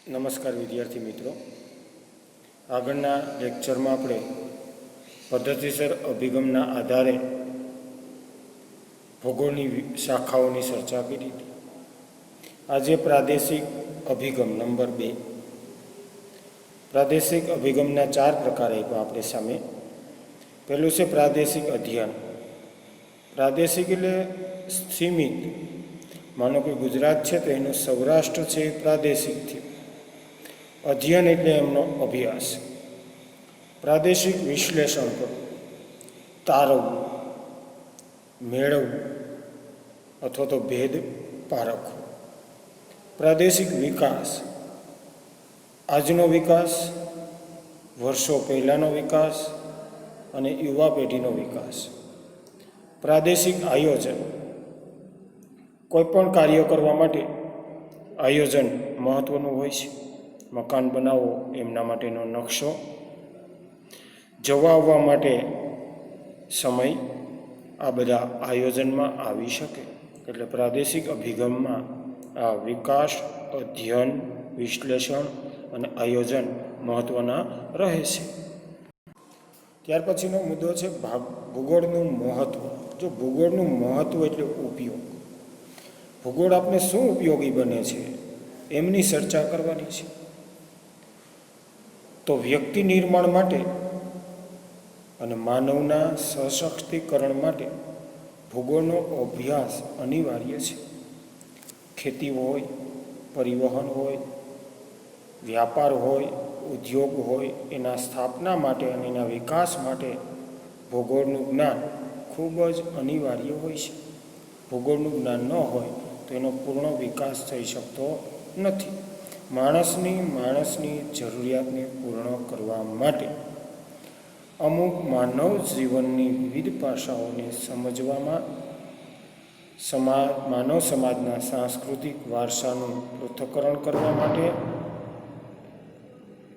નમસ્કાર વિદ્યાર્થી મિત્રો, આગળના લેક્ચરમાં આપણે પદ્ધતિસર અભિગમના આધારે ભૂગોળની શાખાઓની ચર્ચા કરી હતી. આજે પ્રાદેશિક અભિગમ નંબર 2. પ્રાદેશિક અભિગમના 4 પ્રકાર આપ્યા આપણે સામે. પહેલું છે પ્રાદેશિક અધ્યયન. પ્રાદેશિક એટલે સીમિત. માનો કે ગુજરાત છે તો એનું સૌરાષ્ટ્ર છે એ પ્રાદેશિક થયું. અધ્યયન એટલે એમનો અભ્યાસ. પ્રાદેશિક વિશ્લેષણ કરવું, તારવવું, મેળવવું અથવા તો ભેદ પારખવો. પ્રાદેશિક વિકાસ, આજનો વિકાસ, વર્ષો પહેલાંનો વિકાસ અને યુવા પેઢીનો વિકાસ. પ્રાદેશિક આયોજન, કોઈપણ કાર્ય કરવા માટે આયોજન મહત્ત્વનું હોય છે. મકાન બનાવવો એમના માટેનો નકશો, જવા આવવા માટે સમય, આ બધા આયોજનમાં આવી શકે. એટલે પ્રાદેશિક અભિગમમાં આ વિકાસ, અધ્યયન, વિશ્લેષણ અને આયોજન મહત્ત્વના રહે છે. ત્યાર પછીનો મુદ્દો છે ભૂગોળનું મહત્ત્વ. જો ભૂગોળનું મહત્ત્વ એટલે ઉપયોગ. ભૂગોળ આપણે શું ઉપયોગી બને છે એમની ચર્ચા કરવાની છે. તો વ્યક્તિ નિર્માણ માટે અને માનવના સશક્તિકરણ માટે ભૂગોળનો અભ્યાસ અનિવાર્ય છે. ખેતી હોય, પરિવહન હોય, વ્યાપાર હોય, ઉદ્યોગ હોય, એના સ્થાપના માટે અને એના વિકાસ માટે ભૂગોળનું જ્ઞાન ખૂબ જ અનિવાર્ય હોય છે. ભૂગોળનું જ્ઞાન ન હોય તો એનો પૂર્ણ વિકાસ થઈ શકતો નથી. માણસની જરૂરિયાતને પૂર્ણ કરવા માટે અમુક માનવ જીવનની વિવિધ પાસાઓને સમજવામાં, માનવ સમાજના સાંસ્કૃતિક વારસાનું પૃથ્થકરણ કરવા માટે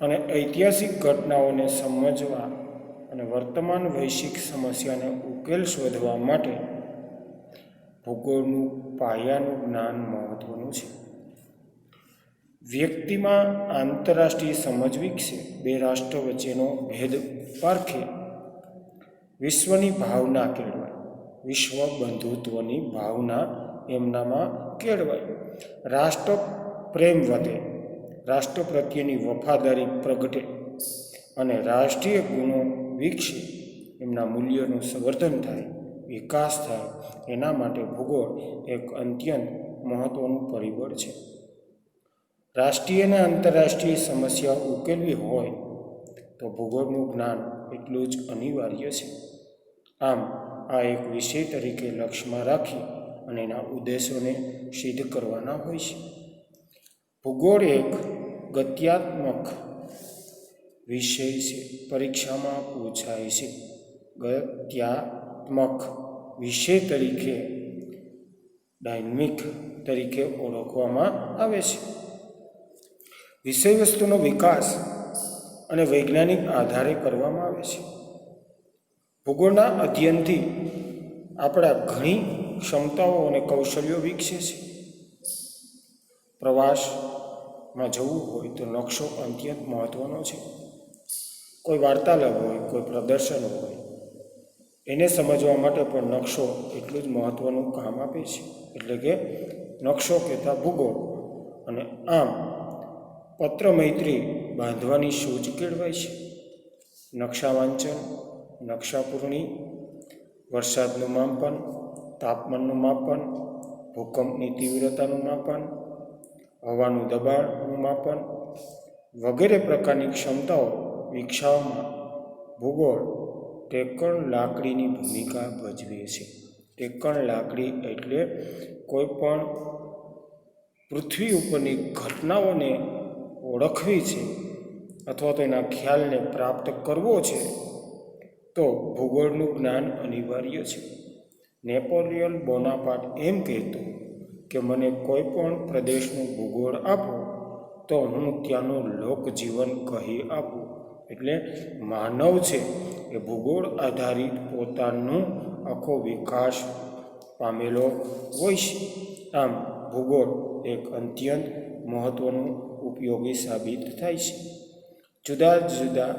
અને ઐતિહાસિક ઘટનાઓને સમજવા અને વર્તમાન વૈશ્વિક સમસ્યાને ઉકેલ શોધવા માટે ભૂગોળનું પાયાનું જ્ઞાન મહત્ત્વનું છે. વ્યક્તિમાં આંતરરાષ્ટ્રીય સમજ વિકસે, બે રાષ્ટ્ર વચ્ચેનો ભેદ પારખે, વિશ્વની ભાવના કેળવાય, વિશ્વ બંધુત્વની ભાવના એમનામાં કેળવાય, રાષ્ટ્ર પ્રેમ વધે, રાષ્ટ્ર પ્રત્યેની વફાદારી પ્રગટે અને રાષ્ટ્રીય ગુણો વિકસે, એમના મૂલ્યોનું સંવર્ધન થાય, વિકાસ થાય. એના માટે ભૂગોળ એક અત્યંત મહત્ત્વનું પરિબળ છે. રાષ્ટ્રીય અને આંતરરાષ્ટ્રીય સમસ્યાઓ ઉકેલવી હોય તો ભૂગોળનું જ્ઞાન એટલું જ અનિવાર્ય છે. આમ આ એક વિષય તરીકે લક્ષ્યમાં રાખી અને એના ઉદ્દેશોને સિદ્ધ કરવાના હોય છે. ભૂગોળ એક ગત્યાત્મક વિષય છે. પરીક્ષામાં પૂછાય છે. ગત્યાત્મક વિષય તરીકે, ડાયનેમિક તરીકે ઓળખવામાં આવે છે. વિષય વસ્તુનો વિકાસ અને વૈજ્ઞાનિક આધારે કરવામાં આવે છે. ભૂગોળના અધ્યયનથી આપણા ઘણી ક્ષમતાઓ અને કૌશલ્યો વિકસે છે. પ્રવાસમાં જવું હોય તો નકશો અત્યંત મહત્ત્વનો છે. કોઈ વાર્તાલાપ હોય, કોઈ પ્રદર્શન હોય, એને સમજવા માટે પણ નકશો એટલું જ મહત્ત્વનું કામ આપે છે. એટલે કે નકશો કહેતા ભૂગોળ. અને આમ પત્ર મૈત્રી બાંધવાની સૂઝ કેળવાય છે. નકશા વાંચન, નકશા પૂરણી, વરસાદનું માપન, તાપમાનનું માપન, ભૂકંપની તીવ્રતાનું માપન, હવાનું દબાણનું માપન વગેરે પ્રકારની ક્ષમતાઓ વિકસાવવામાં ભૂગોળ ટેકણ લાકડીની ભૂમિકા ભજવે છે. ટેકણ લાકડી એટલે કોઈ પણ પૃથ્વી ઉપરની ઘટનાઓને ઓળખવી છે અથવા તો એના ખ્યાલને પ્રાપ્ત કરવો છે તો ભૂગોળનું જ્ઞાન અનિવાર્ય છે. નેપોલિયન બોનાપાર્ટ એમ કહેતો કે મને કોઈ પણ પ્રદેશનું ભૂગોળ આપો તો હું ત્યાંનું લોકજીવન કહી આપું. એટલે માનવ છે એ ભૂગોળ આધારિત પોતાનું આખો વિકાસ પામેલો હોય છે. આમ ભૂગોળ એક અત્યંત મહત્ત્વનું ઉપયોગી સાબિત થાય છે. જુદા જુદા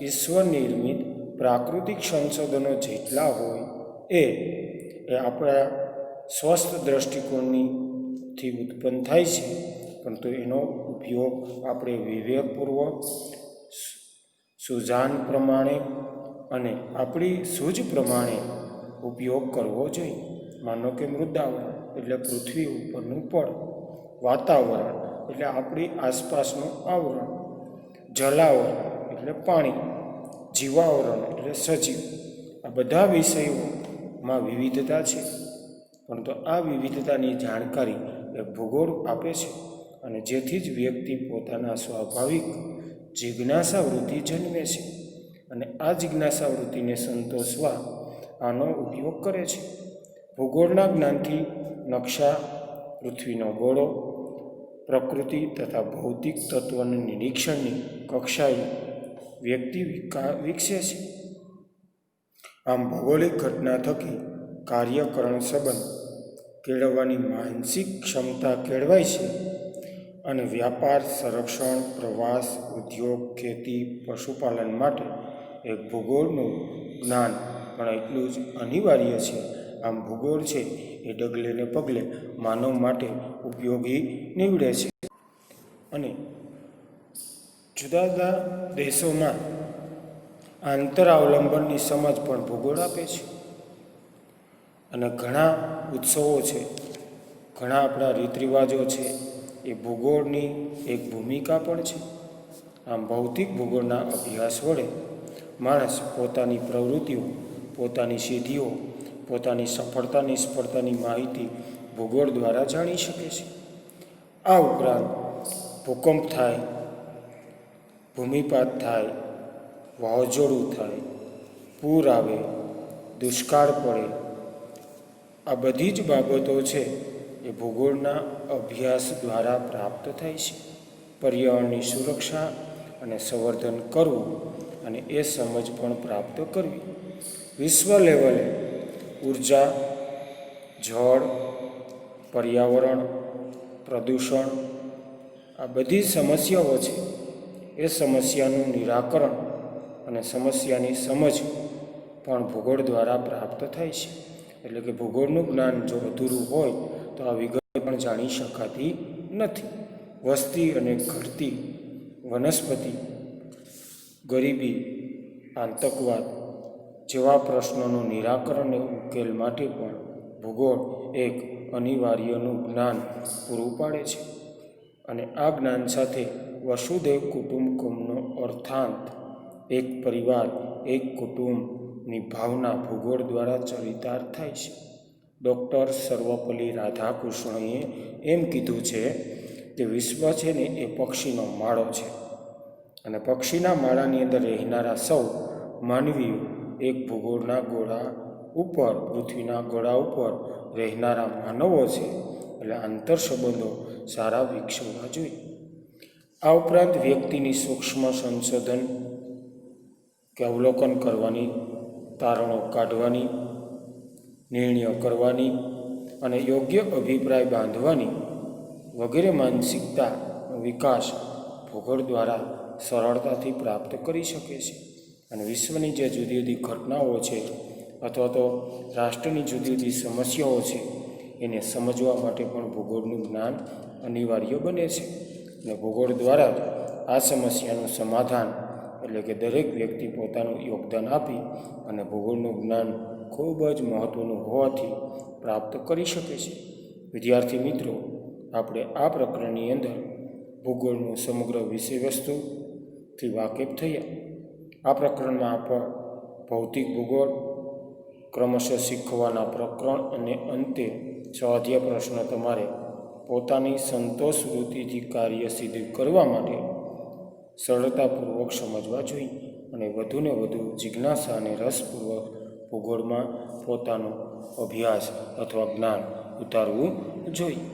ઈશ્વર નિર્મિત પ્રાકૃતિક સંશોધનો જેટલા હોય એ આપણા સ્વસ્થ દ્રષ્ટિકોણથી ઉત્પન્ન થાય છે, પરંતુ એનો ઉપયોગ આપણે વિવેકપૂર્વક, સુજાન પ્રમાણે અને આપણી સૂઝ પ્રમાણે ઉપયોગ કરવો જોઈએ. માનો કે મૃદાવરણ એટલે પૃથ્વી ઉપરનું પડ, વાતાવરણ એટલે આપણી આસપાસનું આવરણ, જલાવરણ એટલે પાણી, જીવાવરણ એટલે સજીવ. આ બધા વિષયોમાં વિવિધતા છે, પરંતુ આ વિવિધતાની જાણકારી એ ભૂગોળ આપે છે, અને જેથી જ વ્યક્તિ પોતાના સ્વાભાવિક જિજ્ઞાસા વૃત્તિ જન્મે છે, અને આ જિજ્ઞાસા વૃત્તિને સંતોષવા આનો ઉપયોગ કરે છે. ભૂગોળના જ્ઞાનથી નકશા, પૃથ્વીનો ગોળો, પ્રકૃતિ તથા ભૌતિક તત્વોના નિરીક્ષણની કક્ષાએ વ્યક્તિ વિકસે છે. આમ ભૌગોલિક ઘટના થકી કાર્યકરણ સંબંધ કેળવવાની માનસિક ક્ષમતા કેળવાય છે, અને વ્યાપાર, સંરક્ષણ, પ્રવાસ, ઉદ્યોગ, ખેતી, પશુપાલન માટે એક ભૂગોળનું જ્ઞાન પણ એટલું જ અનિવાર્ય છે. આમ ભૂગોળ છે એ ડગલે ને પગલે માનવ માટે ઉપયોગી નીવડે છે, અને જુદા જુદા દેશોમાં આંતરાવલંબનની સમજ પણ ભૂગોળ આપે છે. અને ઘણા ઉત્સવો છે, ઘણા આપણા રીત રિવાજો છે, એ ભૂગોળની એક ભૂમિકા પણ છે. આમ ભૌતિક ભૂગોળના અભ્યાસ વડે માણસ પોતાની પ્રવૃત્તિઓ, પોતાની સિદ્ધિઓ, પોતાની સફળતા નિષ્ફળતાની માહિતી ભૂગોળ દ્વારા જાણી શકે છે. આ ઉપરાંત ભૂકંપ થાય, ભૂમિપાત થાય, વાવાઝોડું થાય, પૂર આવે, દુષ્કાળ પડે, આ બધી જ બાબતો છે એ ભૂગોળના અભ્યાસ દ્વારા પ્રાપ્ત થાય છે. પર્યાવરણની સુરક્ષા અને સંવર્ધન કરવું અને એ સમજ પણ પ્રાપ્ત કરવી. વિશ્વ લેવલે ઉર્જા, જળ, પર્યાવરણ, પ્રદૂષણ, આ બધી સમસ્યાઓ છે, એ સમસ્યાનું નિરાકરણ અને સમસ્યાની સમજ પણ ભૂગોળ દ્વારા પ્રાપ્ત થાય છે. એટલે કે ભૂગોળનું જ્ઞાન જો અધૂરું હોય તો આ વિગત પણ જાણી શકાતી નથી. વસ્તી અને ઘટતી વનસ્પતિ, ગરીબી, આતંકવાદ જેવા પ્રશ્નોનું નિરાકરણ અને ઉકેલ માટે પણ ભૂગોળ એક અનિવાર્યનું જ્ઞાન પૂરું પાડે છે. અને આ જ્ઞાન સાથે વસુધૈવ કુટુંબકમનો અર્થાંત, એક પરિવાર, એક કુટુંબની ભાવના ભૂગોળ દ્વારા ચરિતાર્થ થાય છે. ડૉક્ટર સર્વપલ્લી રાધાકૃષ્ણએ એમ કીધું છે કે વિશ્વ છે ને એ પક્ષીનો માળો છે, અને પક્ષીના માળાની અંદર રહેનારા સૌ માનવીઓ એક ભૂગોળના ગોળા ઉપર, પૃથ્વીના ગોળા ઉપર રહેનારા માનવો છે. એટલે આંતર સંબંધો સારા વિકસવા જોઈએ. આ ઉપરાંત વ્યક્તિની સૂક્ષ્મ સંશોધન કે અવલોકન કરવાની, તારણો કાઢવાની, નિર્ણયો કરવાની અને યોગ્ય અભિપ્રાય બાંધવાની વગેરે માનસિકતાનો વિકાસ ભૂગોળ દ્વારા સરળતાથી પ્રાપ્ત કરી શકે છે. અને વિશ્વની જે જુદી જુદી ઘટનાઓ છે અથવા તો રાષ્ટ્રની જુદી જુદી સમસ્યાઓ છે એને સમજવા માટે પણ ભૂગોળનું જ્ઞાન અનિવાર્ય બને છે. અને ભૂગોળ દ્વારા જ આ સમસ્યાનું સમાધાન, એટલે કે દરેક વ્યક્તિ પોતાનું યોગદાન આપી અને ભૂગોળનું જ્ઞાન ખૂબ જ મહત્ત્વનું હોવાથી પ્રાપ્ત કરી શકે છે. વિદ્યાર્થી મિત્રો, આપણે આ પ્રકરણની અંદર ભૂગોળનું સમગ્ર વિષયવસ્તુથી વાકેફ થયા. આ પ્રકરણમાં આપણે ભૌતિક ભૂગોળ, ક્રમશઃ શીખવાના પ્રકરણ અને અંતે સ્વાધ્યાય પ્રશ્ન તમારે પોતાની સંતોષ વૃત્તિથી કાર્ય સિદ્ધ કરવા માટે સરળતાપૂર્વક સમજવા જોઈએ, અને વધુને વધુ જિજ્ઞાસા અને રસપૂર્વક ભૂગોળમાં પોતાનો અભ્યાસ અથવા જ્ઞાન ઉતારવું જોઈએ.